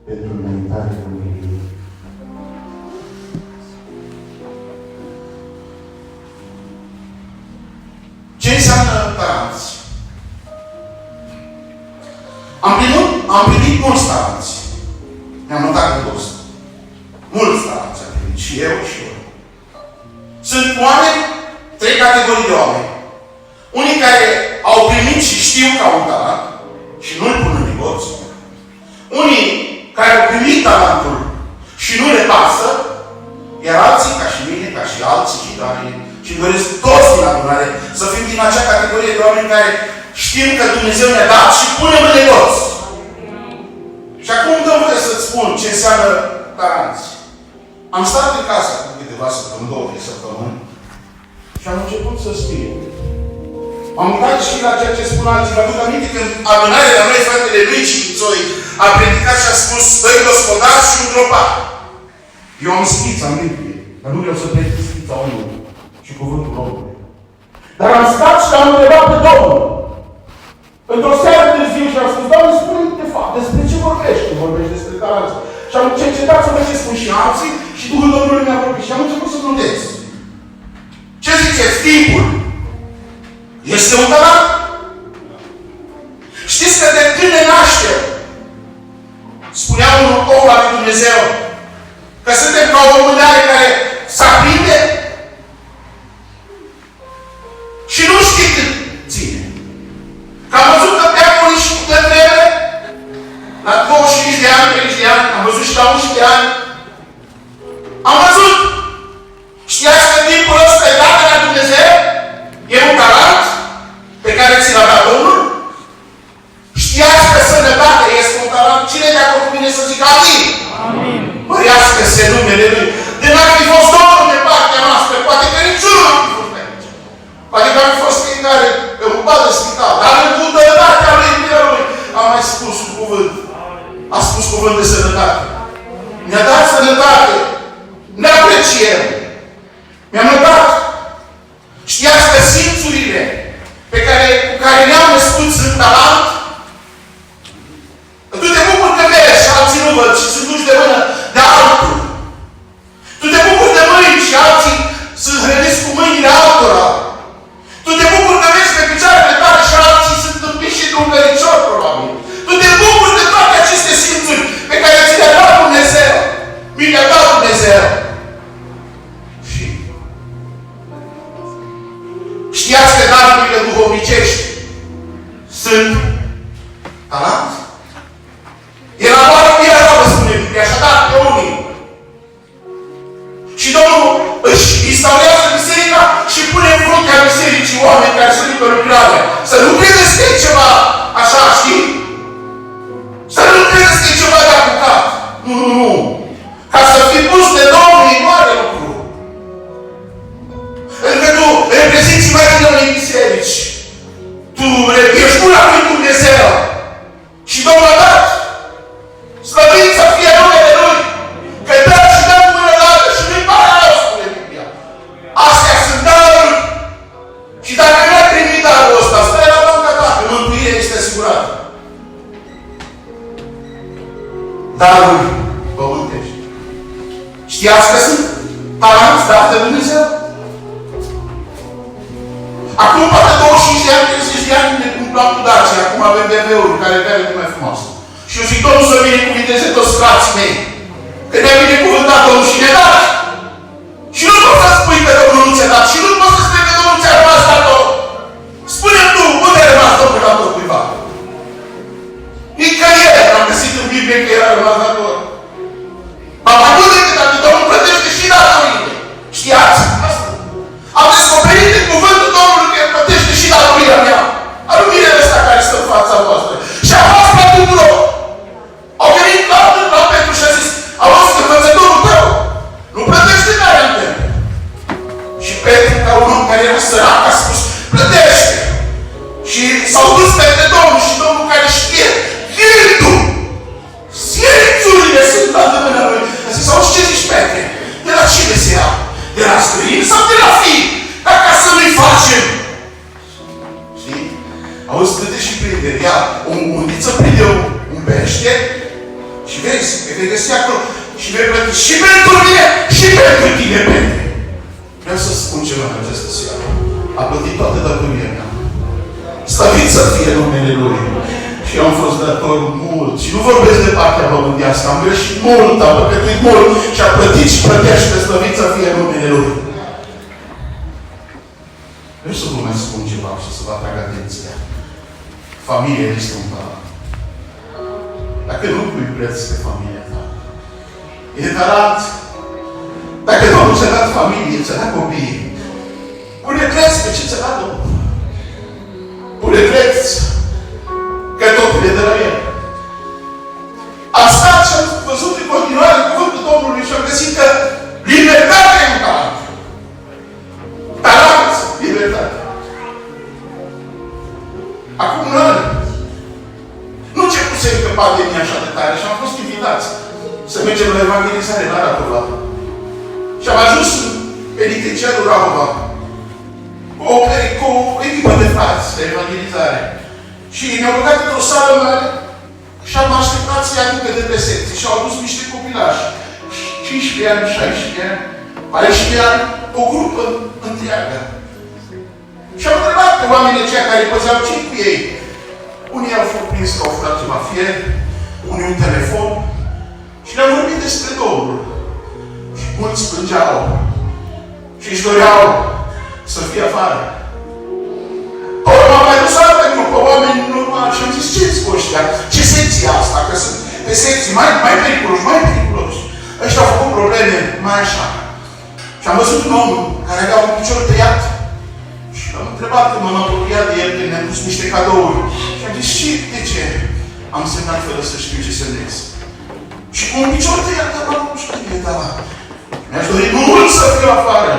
pentru înaintarea Lui. Ce înseamnă talenți? Am primit mulți talenți. Mi-am notat de toți. Mulți talenți am primit. Și eu și eu. Sunt oameni, 3 categorii de oameni. Unii care au primit și știu că au un talent și nu-l pun în negoț. Unii care au primit talentul și nu le pasă, iar alții, ca și mine, ca și alții și doresc toți din adunare să fim din acea categorie de oameni care știm că Dumnezeu ne-a dat și punem în negoț. Și acum dăm voie să-ți spun ce înseamnă talenți. Am stat în casă cu câteva săptămâni, 2 săptămâni, și am început să scriu. Am uitat și la ceea ce spun alții. Vă aduc aminte când adunarea la noi, fratele lui Cițoi, a predicat și a spus 2 gospodari și un grobar. Eu am schița în Biblie, dar nu vreau să predic schița omului și cuvântul omului. Dar am stat și l-am întrebat pe Domnul. Într-o seară târziu și am spus, Doamne, spune-mi de fapt, despre ce vorbești? Tu vorbești despre talenți. Și am cercetat să văd ce spun și alții și Duhul Domnului mi-a vorbit. Și am început să notez. Ce ziceți? Timpul este un talent? Știți că de când ne naștem, spunea un om la Dumnezeu, că suntem ca o mândare care s-aprinde și nu știi cât ține. Că am văzut că pe acolo și de vreme, la 25 de ani, 30 de ani, am văzut și la 11 de ani, am văzut. Știați că timpul ăsta e dat de la Dumnezeu? E un talent pe care ți l-a dat Domnul? Știați că sănătatea este un talent? Cine de acord cu mine să zică amin? Amin. Mărească-se numele Lui. De n-ar fi fost Domnul de partea noastră, poate că niciunul n-ar fi fost pe aici. Poate că ar fi fost fiecare ocupat de spital. Dar în bunătatea Lui, iubirea Lui, a mai spus un cuvânt. A spus cuvânt de sănătate. Ne-a dat sănătate. Ne apreciem. Mi-am notat. Știați că simțurile cu care ne-am născut sunt talent? Tu te bucuri că vezi și alții nu văd și sunt duși de mână de altul. Tu te bucuri de mâini și alții sunt hrăniți cu mâinile altora. Tu te bucuri că vezi pe picioarele tale și alții sunt împiși și de un găricior, probabil. Tu te bucuri de toate aceste simțuri pe care ți le-a dat Dumnezeu. Mi le-a dat Dumnezeu. Și știați că darurile duhovnicești sunt talent? Era doar o mirară, spune Biblia, și-a dat pe unii. Și Domnul își instaurează biserica și pune în fruntea bisericii oameni care sunt pe lucrare. Să nu credeți că e ceva așa, știi? Să nu credeți că e ceva de apucat. Nu. Ca să fii pus de Domnul e mare lucru. Pentru că tu reprezinți imaginea unei biserici. Tu ești până la lui Dumnezeu. Și Domnul a dat. Slăvit să fie numele Lui. Că dă și dă cu mână la altă și nu-i pare rău, spune Biblia. Astea sunt daruri. Și dacă nu ai primit darul ăsta, stai la banca ta, că mântuirea este asigurată. Daruri pământești. Știați că sunt talenți date de Dumnezeu? Acum, poate 25 de ani, 30 de ani, ne cumplam cu Dacia. Acum avem BMW-uri care e mai frumoasă. Și eu zic, Domnul să binecuvinteze toți frații mei. Că ne-a binecuvântat Domnul și ne-a dat. Și nu poți să spui că Domnul nu ți-a dat. Și nu poți să spui că Domnul ți-a rămas dator. Spune-mi tu, unde a rămas Domnul dator cuiva? Nicăieri am găsit în Biblie că era rămas dator. Am mai mult decât atât, Domnul plătește și datorile. Știați asta? Am descoperit în cuvântul Domnului că plătește și datoria mea. Aluminele astea care stă în fața voastră. Și a fost pe tuturor. Au venit la Petru și a zis, auzi, învățătorul tău, nu vezi, vei găsi acolo și vei plăti și pentru mine și pentru tine, Petre. Vreau să spun ceva în această seară. A plătit toate datoria mea. Slăvit să fie numele Lui. Și eu am fost dator mult. Și nu vorbesc de partea pământească. Am greșit mult, am păcătuit mult și a plătit și plătește, slăvit să fie numele Lui. Vreau să vă mai spun ceva și să vă atrag atenția. Familia este un palat. Dacă nu pui preț pe familia ta, e tarat. Dacă Domnul ți-a dat familie, ți-a dat copii, pune preț pe ce ți-a dat Domnul. Pune preț că totul e de la El. Am stat și am văzut în continuare cuvântul Domnului și am găsit că libertatea e un talent. Talent, libertate. Acum un an, nu începusem că pandemia așa de tare și am fost invitați să mergem la evangelizare la Rahova. Și am ajuns în penitenciarul Rahova cu o echipă de frați de evangelizare. Și ne-au băgat într-o sală mare și am așteptat să-i aducă de pe secții. Și au adus niște copilași, 15 ani, 16 ani, 14 ani, o grupă întreagă. Și am întrebat pe oamenii aceia care păzeau ce cu ei. Unii au fost prins că au furat ceva fier, unii un telefon. Și le-am vorbit despre Domnul. Și mulți plângeau. Și își doreau să fie afară. M-am mai dus altă grupă, oameni normali. Și am zis, ce-ți cu ăștia? Ce secție asta? Că sunt pe secții mai periculoși, mai periculoși. Ăștia au făcut probleme mai așa. Și am văzut un om care avea un picior tăiat. Și l-am întrebat că m-am apropiat de el, că ne-am dus niște cadouri. Și am zis, și de ce? Am semnat fără să știu ce semnez. Și cu un picior tăiat, dar nu știu, dar mi-aș dori mult să fiu afară.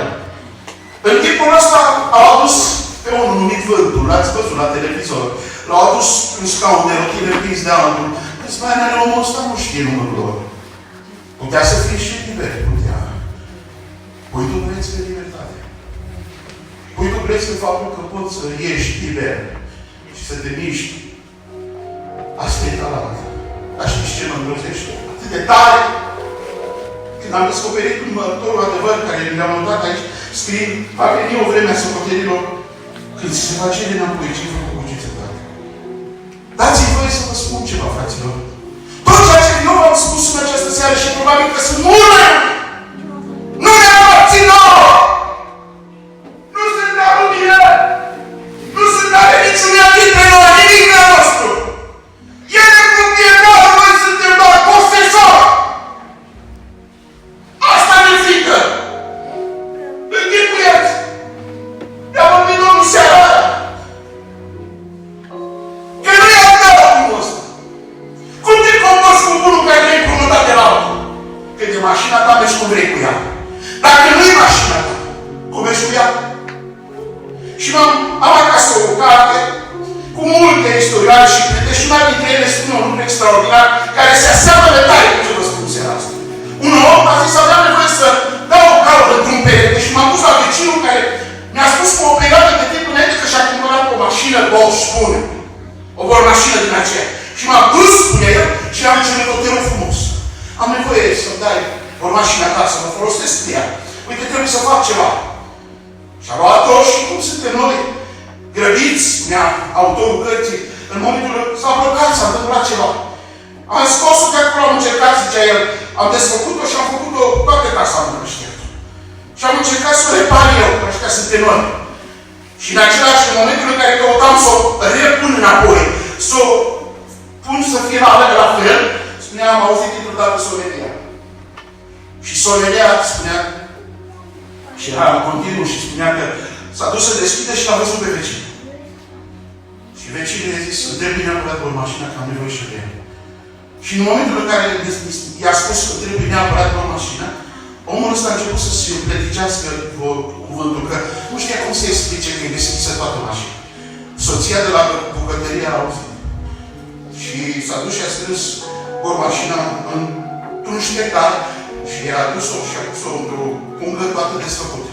În timpul ăsta au adus pe unul numit Vântul, l-ați văzut la televizor. L-au adus în scaun de rotile prins de altul. Câți bani are omul ăsta, nu știe numărul lor. Putea să fie și liber, putea. Pui tu preț pe libertate. Pui tu preț pe faptul că poți să ieși liber și să te miști. Asta e talent. Dar știți ce mă îngrozește? Atât de tare. Când am descoperit un mărtorul adevăr care mi l-am notat aici, scriind, va veni o vreme a socotelilor când se va cere înapoi ce făcut cu ce se poate. Dați-mi voie să vă spun ceva, fraților. Tot ceea ce eu v-am spus în această seară și probabil că sunt multe, nu ne aparțin nouă! Nu sunt ale mine! Nu sunt ale niciunea dintre noi, nimic de nostru! El e proprietarul, noi suntem doar posesori! Asta ne frică! Închipuieți! Ne-a vorbit Domnul seara aia! Că nu e al tău omul ăsta! Cum te comporți cu bunul care nu-i împrumutat de la altul? Când e mașina ta, mergi cum vrei cu ea. Dacă nu-i mașina ta, cum mergi cu ea? Și am acasă o carte cu multe istorioare și crede și una dintre ele spune un lucru extraordinar care se aseamănă tare cu ce vă spun seara asta. Un om a zis, aveam nevoie să dau o gaură într-un perete și m-am dus la vecinul care mi-a spus cu o perioadă de timp înainte că și-a cumpărat o mașină Bosch, spune. O mașină din aceea. Și m-am dus, spune el, și am cerut hotelul frumos. Am nevoie să-mi dai o mașină ta, să mă folosesc cu ea. Uite, trebuie să fac ceva. Și a luat-o și cum suntem noi, grăbiți, spunea autorul cărții, în momentul s-a blocat, s-a întâmplat ceva. Am scos-o de acolo, am încercat, zicea el, am desfăcut-o și am făcut-o toată casa în creștet. Și am încercat să o repar eu, că ăștia suntem noi. Și în același momentul în care căutam să o repun înapoi, să o pun să fie la fel, spunea, am auzit dintr-o dată Sovelia. Și Sovelia spunea, și era în continuu și spunea că s-a dus să deschide și l-a văzut pe vecin. Și vecinul i-a zis, îmi trebuie neapărat o mașină, că am nevoie și de el. Și în momentul în care i-a spus că trebuie neapărat o mașină, omul ăsta a început să se pleticească cuvântul, că nu știa cum să explice că e deschisă toată mașina. Soția de la bucătărie a auzit. Și s-a dus și a strâns o mașină într-un ștectar și i-a adus-o și a pus-o într-o pungă toată desfăcută.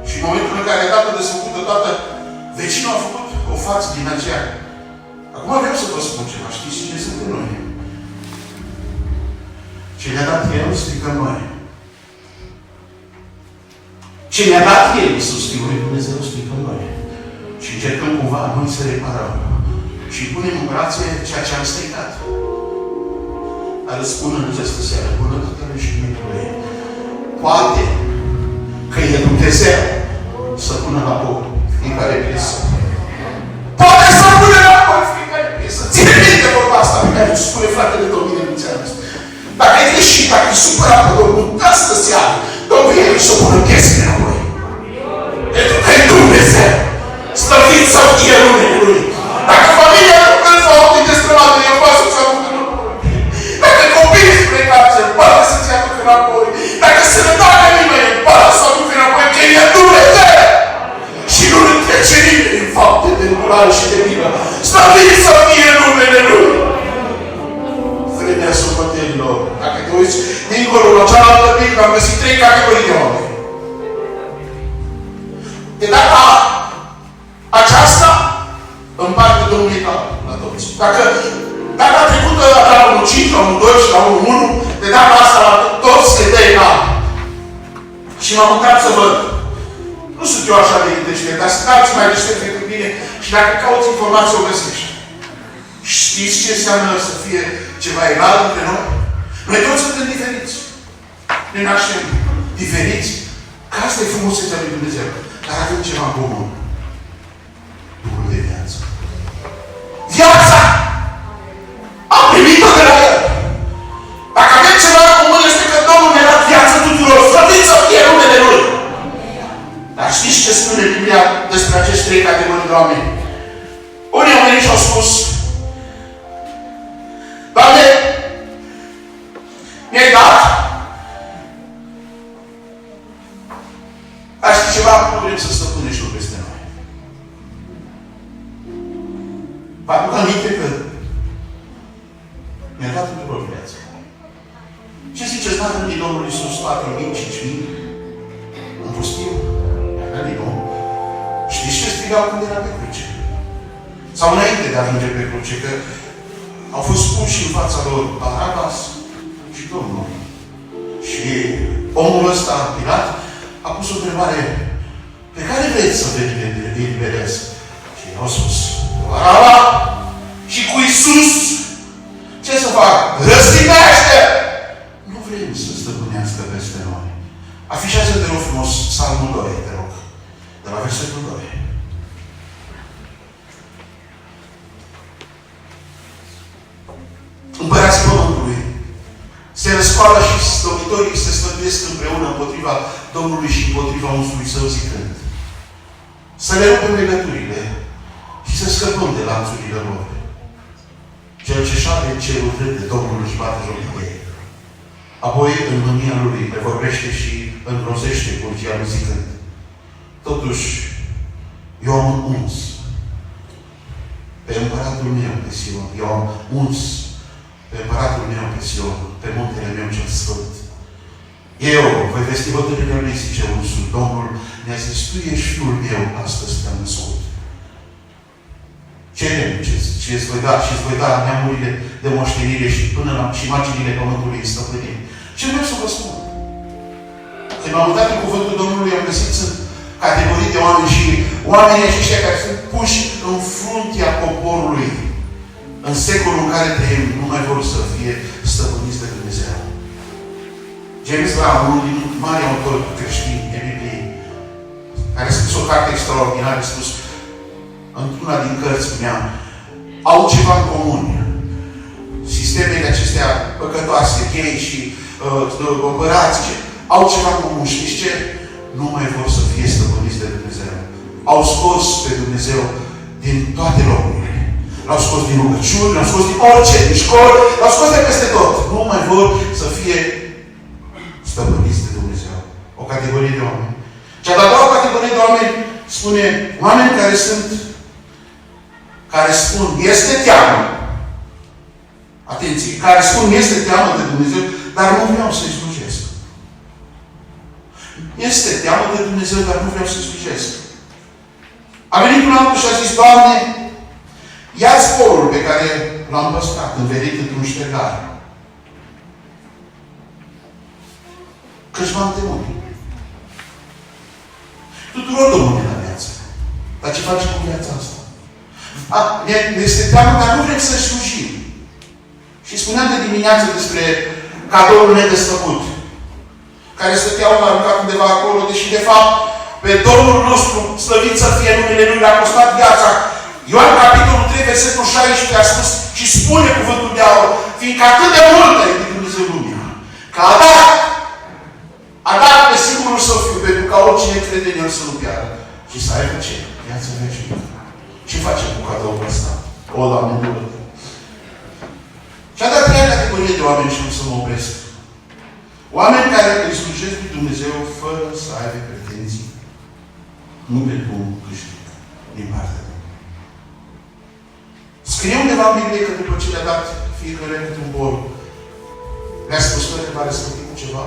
Și în momentul în care a dat-o desfăcută toată, vecinul a făcut o față din aceea. Acum vreau să vă spun ceva, știți cine suntem noi? Ce ne-a dat El, stricăm noi. Ce ne-a dat El, Iisus, Fiul lui Dumnezeu, stricăm noi. Și încercăm cumva noi să reparăm. Și punem în brațe ceea ce am stricat. Dar îți spun în această seară, bunătate și Dumnezeu, poate că e Dumnezeu să pună la loc fiecare piesă. Poate să pună la loc fiecare piesă. Ține minte vorba asta pe care îți spune fratele Domnule Lucian. Dacă ai greșit, dacă e supărat pe Domnul, astă seară, Domnul e să pună piesele înapoi. Pentru că e Dumnezeu. Slăvit să fie numele Lui. Dacă familia nu crede sau audit despre madre, eu poate să-ți aducă înapoi. Dacă copiii îți plecați, poate să-ți aducă înapoi. Dacă sănătatea nimeni, poate să aducă înapoi, că e Dumnezeu. Și nu întrece nimeni în fapte de curare și de milă. Slăvit să fie numele Lui. Vremea sărbătorilor. Dacă te uiți dincolo la cealaltă Biblie, am găsit 3 categorii de oameni. De data aceasta, împarte Domnul la toți. Dacă data trecută la unul 5, la unul 2 și la unul 1, de data asta la toți se dă egal. Și m-am uitat să văd. Nu sunt eu așa de deștept, dar stați mai deștept decât mine și dacă cauți informații o găsești. Știți ce înseamnă să fie ceva egal între noi? Noi toți suntem diferiți. Ne naștem diferiți. Că asta e frumusețea lui Dumnezeu. Dar avem ceva în comun. Duhul de viață. Viața! Am primit-o de la El. Dacă avem ceva în comun, este că Domnul ne-a dat viață tuturor. Slăvit să fie numele Lui. Dar știți ce spune Biblia despre acești 3 categorii de oameni? Unii au venit și au spus: Doamne, mi-ai dat. Dar știi ceva? Nu vrem să stăpânești tu peste noi. Vă aduc aminte că mi-a dat tuturor viață. Ce ziceți, n-a venit Domnul Iisus 4.000, 5.000? Am fost eu. Mi-a dat din nou. Știți ce strigau când era pe cruce? Sau înainte de a ajunge pe cruce, că au fost puși în fața lor Barabas și Domnul. Și omul ăsta, Pilat, a pus o întrebare: pe care vreți să vă eliberez? Și au spus: Baraba. Și cu Iisus ce să fac? Răstignește! Nu vrem să stăpânească peste noi. Afișează, te rog frumos, Psalmul 2, te rog. De la versetul 2. Împărații Pământului se răscoală și slăbitorii se slăbesc împreună împotriva Domnului și împotriva unsului Său zicând: să le rupem legăturile și să scăpăm de lanțurile lor. Cel ce șade în cerul râde, Domnul își bate joc de ei. Apoi, în mânia lui, le vorbește și îngrozește curgia lui zicând: totuși, eu am uns pe împăratul meu pe Sion, eu am uns pe împăratul meu pe Sion, pe muntele meu cel sfânt. Eu voi vesti bătările lui, zice unsul. Domnul mi-a zis: tu ești fiul meu, astăzi te-am născut. Cerem ce îți voi da și îți voi da neamurile de moștenire și până la și marginile pământului în stăpânire. Ce vreau să vă spun? Când m-am uitat în cuvântul Domnului, am găsit categorii de oameni și oamenii aceștia care sunt puși în fruntea poporului în secolul în care trăim, nu mai vor să fie stăpâniți de Dumnezeu. James Brown, unul din mari autori creștini de Biblie, care a scris o carte extraordinară, a spus într-una din cărți, spunea: au ceva în comun. Sistemele acestea păcătoase, gay și bărați, au ceva în comun. Știți ce? Nu mai vor să fie stăpâniți de Dumnezeu. Au scos pe Dumnezeu din toate locurile. L-au scos din rugăciuni, l-au scos din orice, din școli, l-au scos de peste tot. Nu mai vor să fie stăpâniți de Dumnezeu. O categorie de oameni. Cea de-a doua categorie de oameni spune oameni care spun, este teamă. Atenție, care spun, este teamă de Dumnezeu, dar nu vreau să-i slujesc. Este teamă de Dumnezeu, dar nu vreau să-i slujesc. A venit un altul și a zis: Doamne, ia-ți sporul pe care l-am păstrat, învelit într-un ștergar. Că-și va întemui. Tuturor Domnul ne la viață. Dar ce face cu viața asta? Ne este teamă, dar nu vrem să slujim. Și spuneam de dimineață despre cadoul nedesfăcut, care stăteau aruncat undeva acolo, deși de fapt pe Domnul nostru, slăvit să fie numele Lui, le-a costat viața. Ioan, capitolul 3, versetul 16, a spus și spune cuvântul de aur, fiindcă atât de mult a iubit Dumnezeu lumea, că a dat pe singurul Său Fiu, pentru ca oricine crede în El să nu piară, și să aibă ce? Viața veșnică. Ce facem cu cadoul ăsta? O, Doamne, dură-te. Cea de-a treia categorie de oameni, și nu să mă opresc. Oameni care îi slujesc lui Dumnezeu fără să aibă pretenții, nu pentru un câștig din partea lui. Scrie undeva în Biblie că după ce le-a dat fiecare câte un bor, le-a spus că le va răsplăti cu ceva.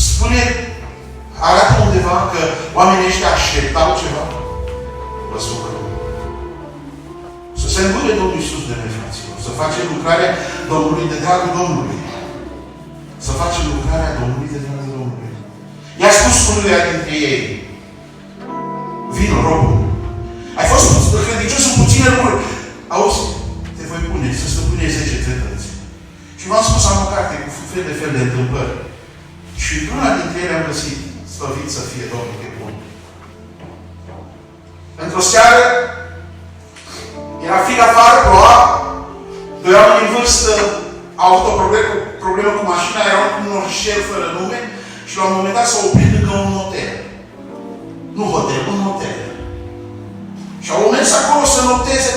Spune, arată undeva că oamenii ăștia așteptau ceva. Vă spun că nu. Să se îngure Domnul Iisus de noi, fraților. Să facem lucrarea Domnului de dragul Domnului. Să facem lucrarea Domnului de dragul Domnului. I-a spus unuia dintre ei, vino, robul. Ai fost credincios în puține lucruri. Auzi, te voi pune, să stăpâne 10 dreptăți. Și v-am spus, am o carte cu fel de întâmplări. Și într-una dintre ele am găsit, slăvit să fie Domnul de bun. Într-o seară, era frig afară, ploua, doi oameni în vârstă au avut o problemă cu mașina, erau cu un orșel fără nume și la un moment dat s-au oprit lângă un motel. Nu hotel, un motel. Și au mers acolo să nopteze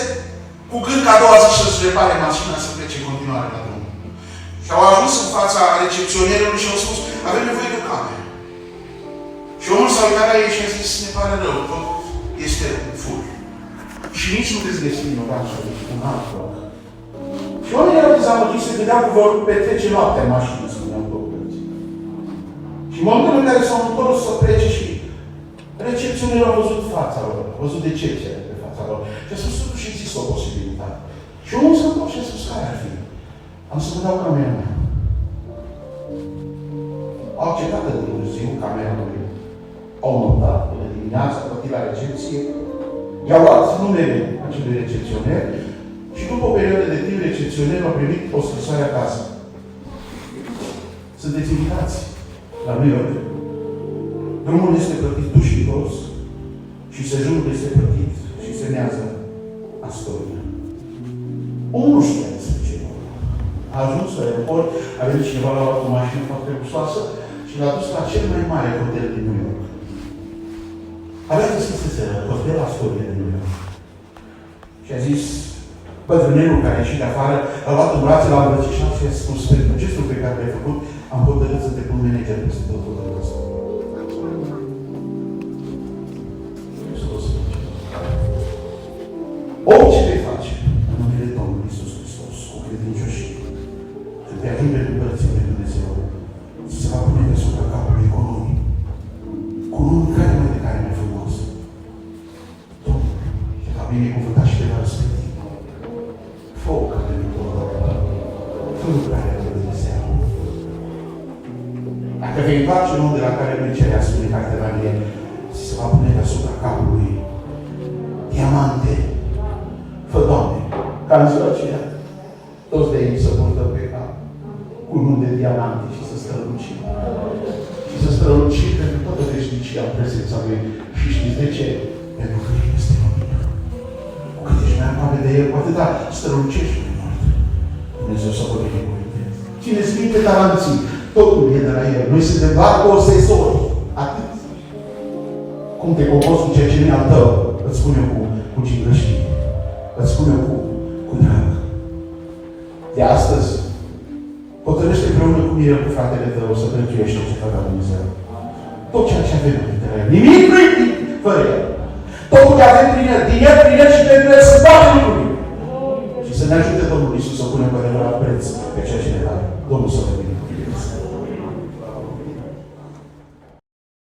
cu gând că a doua zi să-și repare mașina să plece în continuare la drum. Și au ajuns în fața recepționerului și au spus, avem nevoie de o cameră. Și omul s-a uitat la ei și a zis, ne pare rău, tot este full. Și nici nu veți găsi în orașul, un alt loc. Și oamenii erau dezamăgiți, se gândeau că vor petrece noaptea în mașină, spuneau doctorii. Și în momentul în care s-au întors să plece și recepționerul a văzut fața lor, a văzut decepția pe fața lor. Și a spus, totuși există o posibilitate. Și omul s-a întors și a spus, care ar fi? Am să vă dau camera mea. Au acceptat de târziu camera lui. Au notat până dimineața, a plătit la recepție. I-au luat numele acelui recepționer și după o perioadă de timp, recepționerul a primit o scrisoare acasă. Sunteți invitați la New York. Drumul este plătit dușitos și sejurul este plătit și semnează Astoria. Omul nu știa despre ce. A ajuns la aeroport, a venit cineva la o mașină foarte luxoasă și l-a dus la cel mai mare hotel din New York. Avea deschisese hotel Astoria din New York. Și a zis, bătrânelul care a ieșit de afară, l-a luat în brațe, l-a îmbrățișat și a spus, pentru gestul pe care l-ai făcut, am hotărât să te pun manager peste tot hotelul ăsta. Orice vei face în numele Domnului Iisus Hristos, cu credincioșie, când te ajunge în împărăția lui Dumnezeu, se va pune deasupra capului economic, cu unul care mai frumos. Domnul, te va binecuvânta și te va răsplăti. Fă o care nu fă lucrarea lui Dumnezeu. Dacă vei întoarce un om de la care nu-i cerea, spune cartea Evanghelie, se va pune deasupra capului diamante. Fă, Doamne, ca în ziua aceea, toți de ei să purtă pe cap cu nun de diamante și să strălucim. Și să strălucim pentru toată veșnicia în prezența Lui. Și știți de ce? Pentru că El este lumină. Cu cât ești mai aproape de El, cu atâta strălucești mai mult. Dumnezeu să vă binecuvânteze. Țineți minte talanții, totul e de la El. Noi suntem doar posesori. Atât. Cum te comporți cu ceea ce nu e al tău, îți spun eu cu cingăștie. Îți spun eu cu drag. De astăzi, hotărăște împreună cu mine, cu fratele tău, să tălciuiești ce facă Dumnezeu. Tot ceea ce avem dintre El. Nimic nu-i fără El. Totul ce avem prin El, din El, prin El și pentru El să bate lucrurile. Și să ne ajute Domnul Iisus să punem cu adevărat preț pe ceea ce ne dă. Domnul să